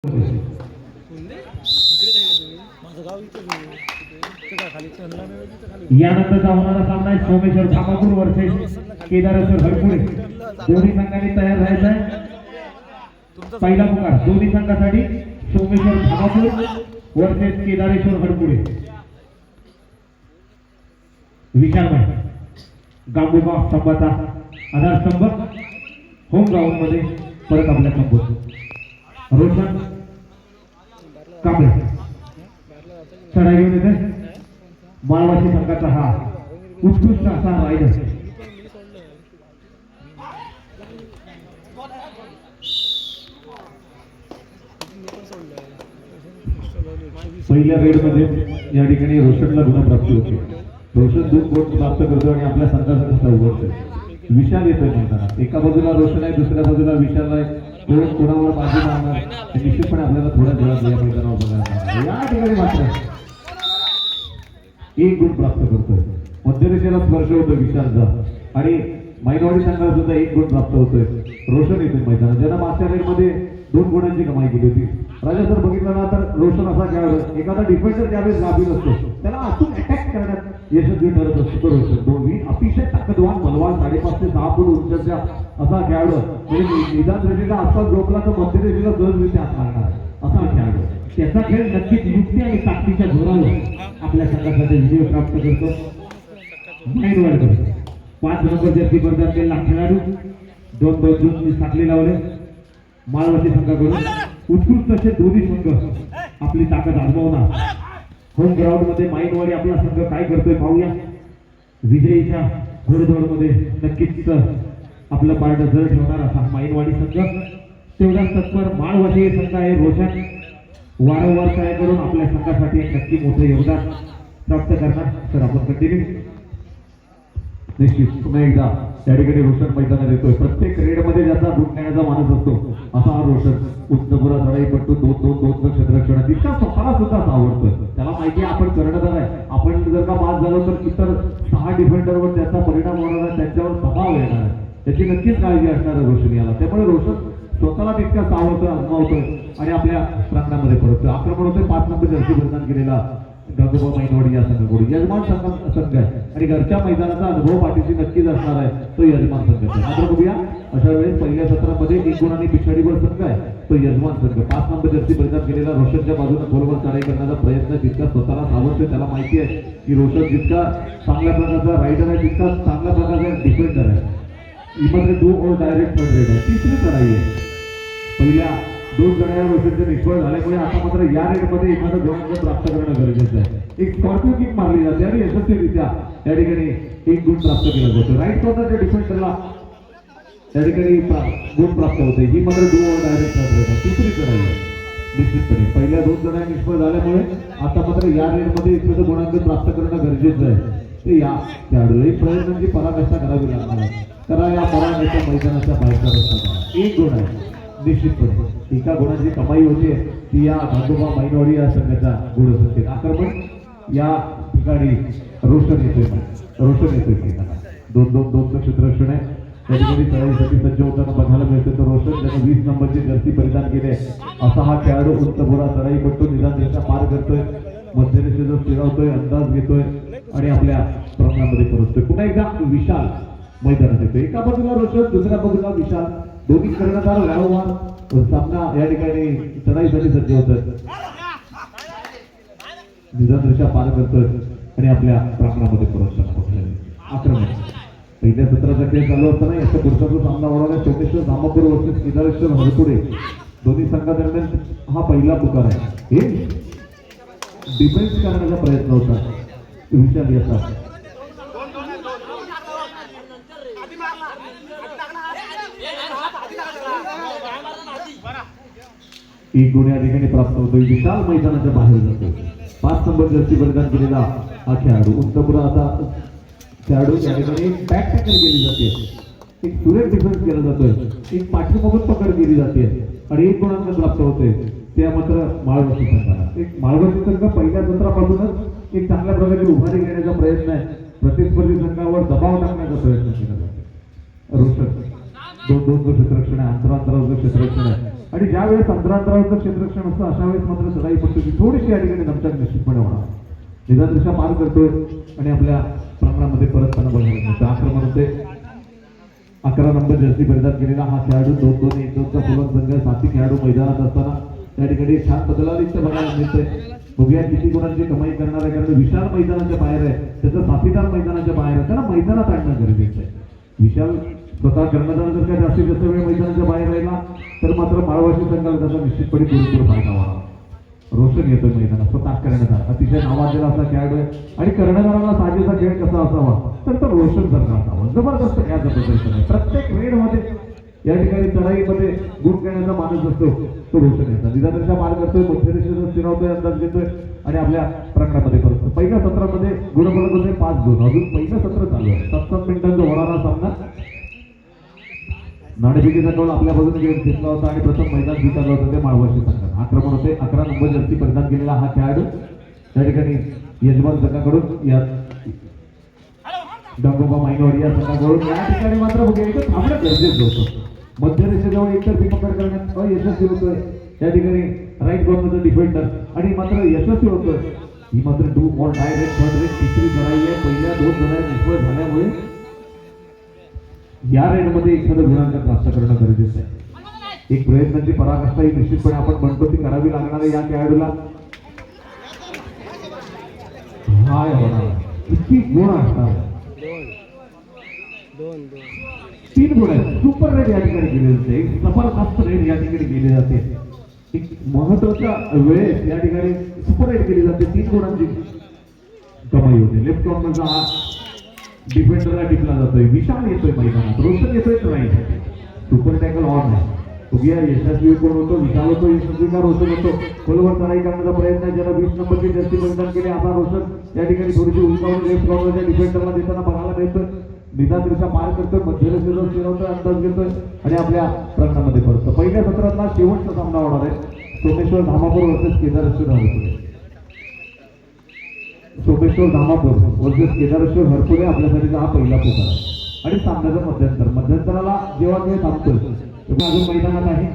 यानंतरचा होणारा सामना आहे सोमेश्वर धामापूर वर्सेस केदारेश्वर हरपुडे. दोन्ही संघांनी तयार राहायचं आहे. पहिला पुकार दोन्ही संघासाठी सोमेश्वर धामापूर वर्सेस केदारेश्वर हरपुडे. विचारमय गांबोबा स्तंभाचा आधारस्तंभ होम ग्राउंड मध्ये परत आपल्या संबोध रोशन कांबळे चढाई घेऊन येते. माळवाशी संघाचा हा उत्कृष्ट असा रायडर पहिल्या रेड मध्ये या ठिकाणी रोशनला गुणप्राप्ती होते. रोशन 2 गुण प्राप्त करतो आणि आपल्या संघाचा खाता उघडतो. विशाल येतोय मैदानात. एका बाजूला रोशन आहे, दुसऱ्या बाजूला विशाल आहे. दोन कोणावर बाजू मारणार निश्चितपणे आपल्याला थोड्या वेळात या मैदानावर बघायला. या ठिकाणी मात्र 1 गुण प्राप्त करतोय. मध्यरेषेला स्पर्श होतोय विशालचा आणि मायनवाडी संघाला सुद्धा 1 गुण प्राप्त होतोय. रोशन येतोय मैदानात. ज्यांना मागच्या रेडमध्ये 2 गुणांची कमाई केली होती. राजा जर बघितलं ना तर रोशन असा खेळाडू, एखादा डिफेंडर ज्यावेळेस गाभीर असतो त्याला आतून अटॅक करण्यात यशस्वी ठरत असतो. रोशन दोन्ही अतिशय ताकदवान बलवान 5.5 ते 6 फूट उंचीचा असा खेळाडू म्हणजे निदान रेषेला आसपास झोपला तर मध्य रेषेला सहजरित्या हात मारणार असा खेळाडू. त्याचा खेळ नक्कीच युक्ती आणि ताकदीच्या जोरावर आपल्या संघासाठी विजय प्राप्त करतो. माइंडवर्ड 5 नंबर जर्सी बरदार केला खेळाडू 2-2 साखळी लावले. माळवाची संघाकडून उत्कृष्ट असे दोन्ही संघ आपली ताकद आजमावणार. होम ग्राउंड मध्ये माइंडवाडी आपला संघ काय करतोय पाहूया. विजयीच्या घोडदौड मध्ये नक्कीच आपलं पार्ट जर ठेवणार असा माइंडवाडी संघ. तेवढा तत्पर माळवाची संघ आहे. रोशन वारंवार काय करून आपल्या संघासाठी नक्की मोठं योगदान प्राप्त करणार. तर आपण कंटिन्यू निश्चित पुन्हा एकदा त्या ठिकाणी रोशन मैदानात येतोय. प्रत्येक रेड मध्ये ज्याचा बूट नेण्याचा माणूस असतो असा हा रोशन उच्चपुरा चढाईपट्टू 2-2 क्षेत्ररक्षणात तितका स्वतःला सुद्धा आवडतोय. त्याला माहिती आहे आपण कर्णधार आहे. आपण जर का बाद झालो तर इतर 6 डिफेंडरवर त्याचा परिणाम होणार आहे, त्यांच्यावर दबाव येणार आहे. त्याची नक्कीच काळजी असणार आहे रोशन याला. त्यामुळे रोशन स्वतःला तितका सावरतोय आजमावतोय आणि आपल्या प्रांगणामध्ये परततोय. आक्रमण होतोय. 5 नंबर जर्सी परिधान केलेला गांगोबा माइंडवाडी या संघाकडून यजमान संघ आहे आणि घरच्या मैदानाचा अनुभव पाठीशी नक्कीच असणार आहे तो यजमान संघ आहे. मात्र बघूया अशा वेळेस पहिल्या सत्रामध्ये 1 गुणांनी पिछाडीवर संघ आहे तो यजमान संघ. 5 नंबर जर्सी परिधान केलेला रोशनच्या बाजूने खोलवर चढाई करण्याचा प्रयत्न तितका स्वतःला सावरतोय. त्याला माहिती आहे की रोशन जितका चांगल्या प्रकारचा रायडर आहे तितका चांगल्या प्रकारचा डिफेंडर आहे. इमध्ये 2 और डायरेक्ट थर्ड रेड आहे. तिसरी चढाई आहे. पहिल्या 2 चढाया रोशनचे निष्फळ झाल्यामुळे आता मात्र या रेडमध्ये एखादा गुण प्राप्त करणं गरजेचं आहे. एक स्कॉर्पिओ किक मारली जाते आणि यशस्वीरित्या त्या ठिकाणी 1 गुण प्राप्त केला जातो. राईट कॉर्नरच्या डिफेंडरला त्या ठिकाणी गुण प्राप्त होते. ही मात्र 2 और डायरेक्ट थर्ड रेड आहे. तिसरी चढाई आहे. निश्चितपणे पहिल्या 2 चढाया निष्फळ झाल्यामुळे आता मात्र या रेडमध्ये एखादं गुणांक प्राप्त करणं गरजेचं आहे. ते या खेळाडूला प्रयत्नांची पराकाष्ठा करावी लागणार आहे. कारण या पराकाष्ठा मैदानाच्या बाहेरचा रस्ता 1 गुण आहे. निश्चितपणे एका गुणांची कमाई होते ती या गांगोबा माइंडवाडी या संघाचा गुण असते. आक्रमण या ठिकाणी रोशन येतोय. 2-2 क्षेत्ररक्षण आहे. त्या ठिकाणी चढाईसाठी सज्ज होताना बघायला मिळतं तर रोशन ज्यानं 20 नंबरची जर्सी परिधान केले असा हा खेळाडू उंचपुरा चढाईपट्टू निदान रेषा पार करतोय. मध्यरेषेचा स्थिरावतोय, अंदाज घेतोय आणि आपल्या प्रश्नामध्ये परततोय. पुन्हा एकदा विशाल मैदानात येतोय. एका बाजूला रोशन दुसऱ्या बाजूला विशाल. दोन्ही कर्णधार वारंवार सामना या ठिकाणी चढाईसाठी सज्ज होतात. निदान रेषा पार करतोय आणि आपल्या प्रांगणामध्ये परत आक्रमण. पहिल्या सत्राचा खेळ चालू असताना याचा पुढचा जो सामना होणार सोमेश्वर धामापूर वर्सेस केदारेश्वर हरपुडे. दोन्ही संघादरम्यान हा पहिला पुकार आहे. हे डिफेन्स करण्याचा प्रयत्न होता विशाल याचा. एक गुण या ठिकाणी प्राप्त होतोय. विशाल मैदानाच्या बाहेर जातो. 5 नंबर जर्सी परिधान केलेला हा खेळाडू उंचपुरा असा खेळाडू या ठिकाणी बॅक टॅकल केली जाते. एक सुरेख डिफेन्स केला जातोय. एक पाठीमागून पकड केली जाते आणि 1 गुणांक प्राप्त होते. ते मात्र माळवाची संघाला. एक माळवाची संघ पहिल्या सत्रापासूनच एक चांगल्या प्रकारची उभारी घेण्याचा प्रयत्न आहे. प्रतिस्पर्धी संघावर दबाव टाकण्याचा प्रयत्न केला जातो. रोशन 2-2 क्षेत्ररक्षण आहे. अंतराचं क्षेत्ररक्षण आहे. आणि ज्या वेळेस अंतरांतरावरचं क्षेत्ररक्षण असतं अशा वेळेस मात्र चढाई पद्धती थोडीशी या ठिकाणी दमछाक निश्चितपणे होणार. निदान दिशा पार करतोय आणि आपल्या प्रांगणामध्ये परत त्यांना बघायला मिळतं. आक्रमण होते 11 नंबर जर्सी परिधान केलेला हा खेळाडू 2-2-1-2चा फुलक संघ साथी खेळाडू मैदानात असताना त्या ठिकाणी छान बदलालिष्ट बघायला मिळतंय. बघूया किती गुणांची कमाई करणार आहे, कारण विशाल मैदानाच्या बाहेर आहे, त्याचा साथीदार मैदानाच्या बाहेर आहे, त्याला मैदानात आणणं गरजेचं आहे. विशाल स्वतः कर्णधार जर का जास्तीत जास्त वेळ मैदानाच्या बाहेर राहिला तर मात्र माळवाशी संघाला त्याचा निश्चितपणे पुरेपूर फायदा होणार. रोशन येतोय मैदानात स्वतः कर्णधार, अतिशय नावाजलेला असा खेळाडू आहे आणि कर्णधाराला साजेसा खेळ कसा असावा तर तो रोशन सारखा असावा. जबरदस्त खेळाचं प्रदर्शन आहे. प्रत्येक रेडमध्ये या ठिकाणी चढाईमध्ये गुण करण्याचा माणूस असतो तो रोशन येतात. निदानरेषा पार करतोय, मध्यरेषेचा स्थिरावतोय, अंदाज घेतोय आणि आपल्या प्रकरणामध्ये करतो. पहिल्या सत्रामध्ये गुणफलक होते 5-2. अजून पहिलं सत्र चालू आहे. 7-7 मिनिटांचा होणारा सामना. नाणेफेकीचा कौल आपल्या बाजूने घेतला होता आणि प्रथम मैदान जिंकलं होतं ते माळवाशी संघाने. आक्रमण होते 11 नंबर जर्सी परिधान केलेला हा खेळाडू त्या ठिकाणी यजमान संघाकडून या गंगोबा मायनवाडी या संघाकडून या ठिकाणी मात्र बघूया इथं थांबणं गरजेचं होतं. मध्यरेषेजवळ एकतर्फी पकड करण्यात अयशस्वी होतोय या ठिकाणी राईट कॉर्नरचा डिफेंडर आणि मात्र यशस्वी होतोय. ही मात्र do or die red third red तिसरी लढाई आहे. पहिल्या 2 लढाई निष्फळ झाल्यामुळे या रेडमध्ये एखादं गुणांक प्राप्त करणं गरजेचं आहे. एक प्रयत्नाची पराकाष्ठा ही निश्चितपणे आपण म्हणतो ती करावी लागणार आहे या खेळाडूला. हाय होणार किती गुण असणार. 3 गुण आहेत. सुपर रेड या ठिकाणी केले जाते. एक जबरदस्त रेड या ठिकाणी केली जाते. एक महत्वाच्या वेळेस या ठिकाणी सुपर रेड केली जाते. 3 गुणांची कमाई होते. लेफ्ट कॉर्नरचा हा डिफेंडरला टिपला जातोय. विशाल येतोय मैदानात, रोशन येतोय राईट. सुपर टॅकल ऑन आहे. बघूया यशस्वी कोण होतो, विशाल होतो, यशस्वी का रोशन होतो. खोलवर चढाई करण्याचा प्रयत्न आहे. ज्याला 20 नंबरची जर्सी परिधान केली असा रोशन या ठिकाणी थोडीशी उंचावून लेफ्ट कॉर्नरच्या डिफेंडरला देताना बघायला मिळतोय. निदानरेषा पार करतोय, मध्यरेषेवर फिरवतोय, अंदाज घेतोय आणि आपल्या प्रकरणामध्ये पडतो. पहिल्या सत्रातला शेवटचा सामना होणार आहे सोमेश्वर धामापूर वर्सेस केदारेश्वर हरपुरे. सोमेश्वर धामापूर वर्सेस केदारेश्वर हरपुरे आपल्यासाठी हा पहिला पुकार आहे आणि सामन्याचं मध्यंतराला जेव्हा ते थांबतोय तेव्हा अजून मैदानात आहे.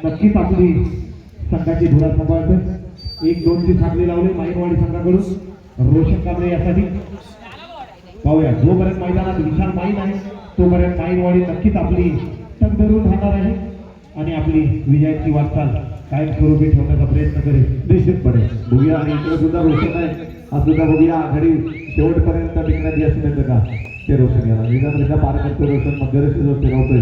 नक्कीच आपली संघाची धुरा सांभाळतोय. 1-2ची साखळी लावली माईनवाडी संघाकडून रोशन कांबळे यासाठी. पाहूया जोपर्यंत मैदानात विशाल माईन आहे तोपर्यंत माईनवाडी नक्कीच आपली टक धरून राहणार आहे आणि आपली विजयाची वाटचाल कायमस्वरूपी ठेवण्याचा प्रयत्न करेल निश्चितपणे. बघूया आणि इकडे सुद्धा रोशन आहे. आज सुद्धा बघूया आघाडी शेवटपर्यंत टिकण्यात यश मिळतं का ते रोशन याला. निदानरेषा पार करतोय रोशन, मध्यरेषेवर फिरवतोय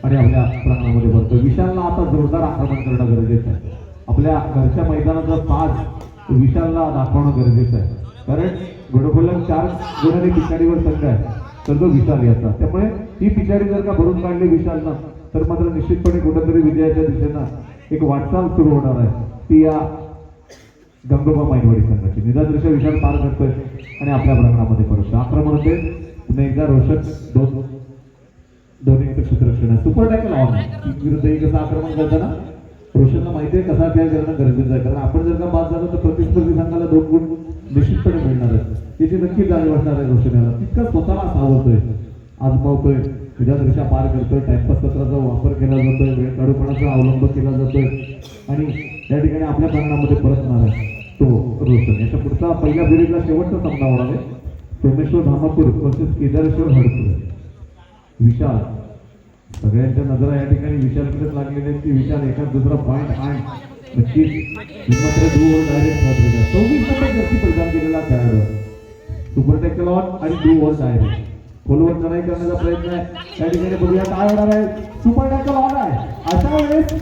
आणि आपल्या प्रांगणामध्ये भरतोय. विशालला आता जोरदार आक्रमण करणं गरजेचं आहे. आपल्या घरच्या मैदानाचा साज विशालला दाखवणं गरजेचं आहे, कारण गुणफलक 4 गुणांनी पिछाडीवर संघ आहे तर तो विशाल याचा. त्यामुळे ही पिछाडी जर का भरून काढली विशालनं तर मात्र निश्चितपणे कुठेतरी विजयाच्या दिशेनं एक वाटचाल सुरू होणार आहे. ती या गंगोबा माईनवाडी संघाची. निदानरेषा विशाल पार करतोय आणि आपल्या प्रांगणामध्ये परत आक्रमण होते. पुन्हा एकदा रोशन दोन्ही क्षेत्ररक्षण आहे. सुपर टॅकल ऑन विरुद्ध कसं आक्रमण करताना रोशनला माहिती आहे कसा खेळ करणं गरजेचं आहे, कारण आपण जर का बाद झालं तर प्रतिस्पर्धी संघाला 2 गुण निश्चितपणे मिळणार आहे. त्याची नक्कीच जाणीव असणार आहे रोशन याला. तितका स्वतःला सावरतोय, आजमावतोय, निदानरेषा पार करतोय, टाइमपास सत्राचा वापर केला जातोय, वेळ काढूपणाचा अवलंब केला जातोय आणि या ठिकाणी आपल्या प्रांगणामध्ये परतणार आहे तो रोशन. याच्या पुढचा पहिल्या फेरीतला शेवटचा सामना होणार आहे सोमेश्वर धामापूर वर्सेस केदारेश्वर हरपुरे. विशाल सगळ्यांच्या नजरा या ठिकाणी विशालकडेच लागलेली आहेत की विशाल एका दुसरा पॉईंट आहे नक्कीच. मात्र डायरेक्ट 24 नंबर जर्सी परिधान केलेला खेळाडू सुपर टॅकल ऑन आणि 2 डायरेक्ट खोलवर चढाई करण्याचा प्रयत्न आहे. त्या ठिकाणी बघूया काय होणार आहे. सुपर टॅकल ऑन आहे. अशा वेळेस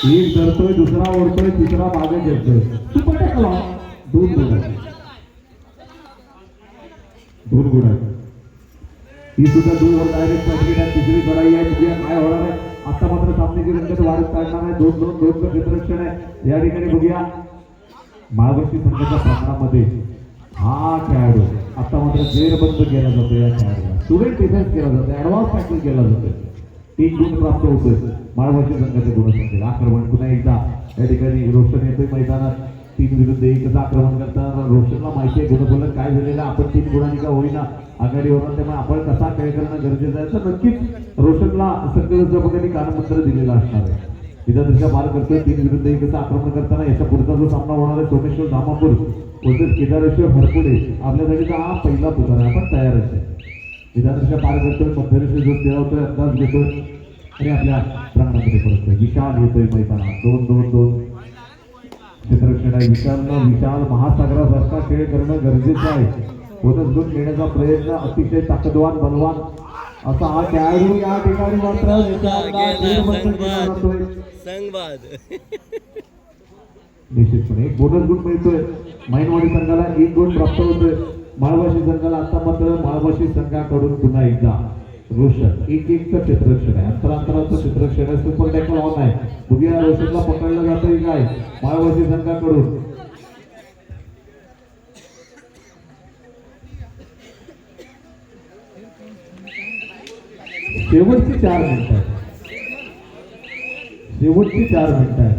एक धरतोय, दुसरा ओढतोय, तिसरा मागे घेतोय. Super tackle on. 2 गुण आहेत. 2 गुण आहेत. ही सुद्धा 2 डायरेक्ट तिसरी चढाई आहे. बघूया काय होणार आहे. आता मात्र सामन्याची रंगत वाढत काढणार आहे. 2-2-2चं क्षेत्ररक्षण आहे या ठिकाणी. बघूया माळवशी संघाच्या प्रांगणामध्ये हा खेळाडू आता मात्र जेरबंद केला जातो. या खेळाडूला स्टुडंट डिफेन्स केला जातो, ऍडव्हान्स टॅकल केला जातोय. 3 गुण प्राप्त होतोय माळवशी संघाच्या गुणसंख्येला. आक्रमण पुन्हा एकदा या ठिकाणी रोशन येतोय मैदानात 3 विरुद्ध 1 असं आक्रमण करताना रोशनला माहिती आहे गुणफलक काय झालेलं, आपण 3 गुणांनी का होईना आघाडीवर, त्यामुळे आपण कसा खेळ करणं गरजेचं आहे. तर नक्कीच रोशनला संघटनापकांनी कानमंत्र दिलेला असणार आहे. विधानसभा पार करतोय 3 विरुद्ध 1 असं आक्रमण करताना याचा पुढचा जो सामना होणार आहे सोमेश्वर धामापूर वर्सेस केदारेश्वर हरपुडे, आपल्यासाठी हा पहिला पुकार आहे. आपण तयारच आहे. विधानसभा पार करतोय, मध्यरेषे जो खेळवतोय, अंदाज घेतोय आणि आपल्या प्रांगणामध्ये परततोय. विशाल येतोय मैदानात. 2-2-2 क्षेत्ररक्षण आहे. विशाल महासागरासारखा खेळ करणं गरजेचं आहे. बोनस गुण घेण्याचा प्रयत्न अतिशय ताकदवान बलवान असा हा खेळाडू या ठिकाणी मात्र निश्चितपणे एक बोनस गुण मिळतोय. माईनवाडी संघाला 1 गुण प्राप्त होतोय. माळवाशी संघाला आता मात्र माळवाशी संघाकडून पुन्हा एकदा रोशन 1-1चं क्षेत्ररक्षण आहे. अंतरांतराचं क्षेत्ररक्षण आहे. सुपर टॅकल ऑन आहे. बघूया रोशनला पकडलं जातंय काय माळवाशी संघाकडून. शेवटची 4 मिनिटं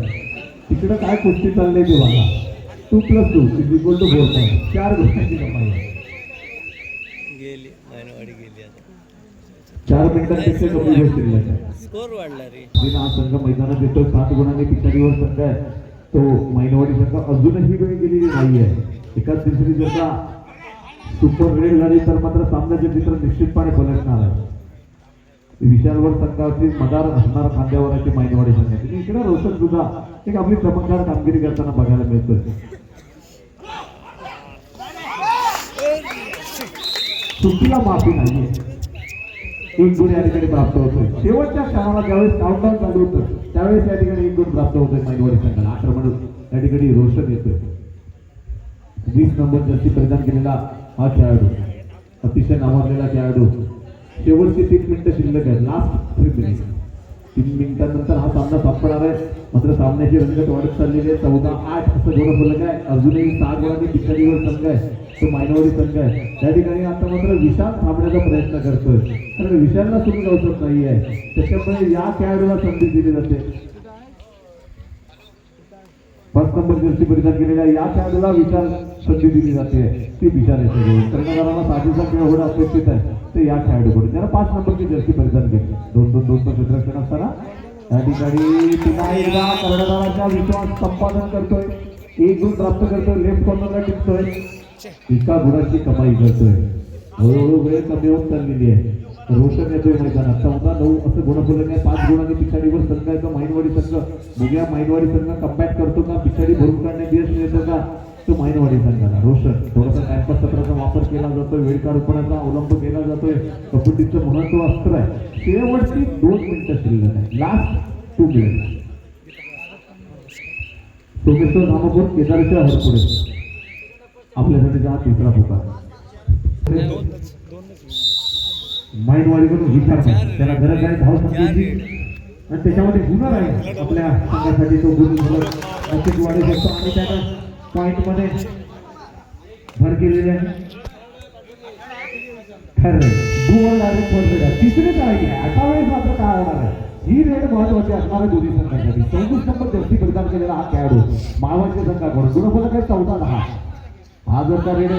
तिकडं काय कुस्ती चालली ते बघा. 2+2 = 4 4 गुणांची कमाई गेली मायनवाडी गेली आता 4 मिनिटांपेक्षा कमी वेळ शिल्लक आहे. स्कोर वाढला रे. हा संघ मैदानात येतो. 7 गुणांनी पिछाडीवर संघ आहे तो माईनवाडी संघ. अजूनही वेळ गेलेली नाही आहे. एकाच तिसरी जर का सुपर रेड झाली तर मात्र सामन्याचे चित्र निश्चितपणे पलटणार आहे. विशालवर संघाची मदार असणार खांद्यावरची माईनवाडी संघाची. इकडे रोशन सुद्धा एक आपली चमकदार कामगिरी करताना बघायला मिळतोय. चुकीला माफी नाहीये. 1 गुण या ठिकाणी प्राप्त होतोय. शेवटच्या क्षणाला ज्यावेळेस काउंटडाऊन चालू होतं त्यावेळेस या ठिकाणी 1 गुण प्राप्त होतोय माईनवाडी संघाला. आक्रमण या ठिकाणी रोशन येतोय. 20 नंबर जर्सी परिधान केलेला हा खेळाडू, अतिशय नावाजलेला खेळाडू. शेवटची 3 मिनिटं शिल्लक आहेत. Last 3 minute. 3 मिनिटांनंतर हा सामना संपणार आहे. मात्र सामन्याची रंगत वाढत चाललेली आहे. 14-8 असं गुणफलक आहे. अजूनही 6 गुणांनी पिछाडीवर संघ आहे तो माईनवाडी संघ आहे. त्या ठिकाणी आता मात्र विशाल थांबण्याचा प्रयत्न करतोय कारण विशालला सुरू अवसर नाही आहे. त्याच्यामुळे या खेळाडूला संधी दिली जाते. 5 नंबर जर्सी परिधान केलेल्या या खेळाडूला विशाल संधी दिली जाते. ती विशाल येते. कर्णधाराला साधीचा खेळ होणं अपेक्षित आहे ते या खेळाडूकडून. त्याला 5 नंबरची जर्सी परिधान केली. 2-2-2 क्षेत्ररक्षण असताना या ठिकाणी पुन्हा एकदा कर्णधाराचा विश्वास संपादन करतोय. 1 गुण प्राप्त करतोय. लेफ्ट कॉर्नरला टिकतोय. 1 गुणाची कमाई करतोय. हळूहळू वेळ कमी होत चाललेली आहे. रोशन येतोय मैदानात. 14-9 असं गुणफलक आहे. 5 गुणांनी पिछाडीवर संघ आहे तो माईनवाडी संघ. बघूया माईनवाडी संघ कमबॅक करतो का, पिछाडी भरून काढण्यात यश मिळतो का तो माईनवाडी संघाला. रोशन थोडासा टाइमपास सत्राचा वापर केला जातोय. वेळ काढपणाचा अवलंब केला जातोय. कबड्डीचं महत्व अस्त्र आहे. शेवटची 2 मिनिटं शिल्लक आहे. Last 2 minute. सोमेश्वर धामापूर केदारेश्वर हरपुडे आपल्यासाठी हा तिसरा पुकार. माईनवाडीकडून विचार त्याला गरज आहे धाव संख्येची आणि त्याच्यामध्ये गुन्हा आहे आपल्या संघासाठी. तो गुण नक्कीच वाढू शकतो आणि त्यानं पॉइंट मध्ये भर केलेले आहे. खरं दुवल डायरेक्ट पॉइंट तिसरी काय आहे. अशा वेळेस मात्र काय होणार आहे. ही रेड महत्वाची असणार आहे दोन्ही संघांसाठी. 34 नंबर जर्सी परिधान केलेला हा खेळाडू माळवाच्या संघाकडून. गुणफलक आहे 14-10. हा जर का रेड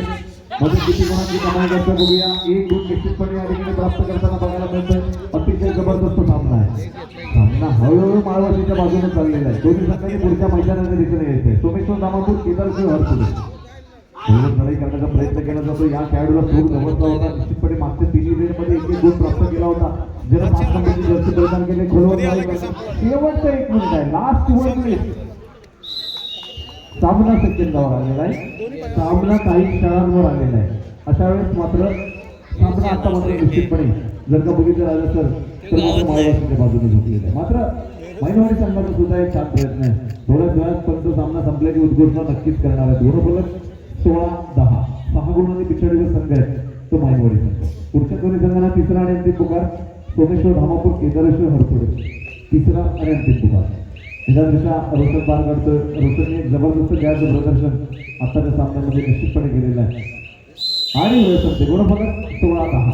मध्ये किती गुणांची कमाई करतो बघूया. 1 गुण निश्चितपणे या ठिकाणी प्राप्त करताना बघायला मिळतोय. अतिशय जबरदस्त सामना आहे. सामना हळूहळू माळवाशीच्या बाजूने चाललेला आहे. दोन्ही संघांनी पुढच्या मैदानाच्या दिशेने यायचं आहे. सोमेश्वर धामापूर केदारेश्वर हरपुडे लढाई करण्याचा प्रयत्न केला जातो. या खेळाडूला खूप जबरदस्त होता. निश्चितपणे मागच्या 3 रेडमध्ये 1 गुण प्राप्त केला होता. ज्याला 5 नंबरची जर्सी परिधान केले. खोलवर शेवटचं 1 मिनिट आहे. Last 1 minute. सामना सेकंदावर आलेला आहे. सामना काही क्षणांवर आलेला आहे. अशा वेळेस मात्र सामना आता मात्र निश्चितपणे जर का बघितलं राहिलं तर माळवाशीच्या बाजूने झुकलेला आहे. मात्र माईनवाडी संघाचा सुद्धा एक छान प्रयत्न आहे. थोड्याच वेळात पण सामना संपल्याची उद्घोषणा नक्कीच करणार आहे. गुणफलक 16-10. 6 गुणांनी पिछाडीवर संघ आहे तो माईनवाडी संघ. पुढच्या दोन्ही संघांना तिसरा आणि अंतिम पुकार. सोमेश्वर धामापूर केदारेश्वर हरपुडे तिसरा आणि अंतिम पुकार. विधानसभा रोशन पार काढतोय. रोशनने जबरदस्त गॅसचं प्रदर्शन आताच्या सामन्यामध्ये निश्चितपणे केलेलं आहे आणि वेळ संपते. गुणफलक 16-10.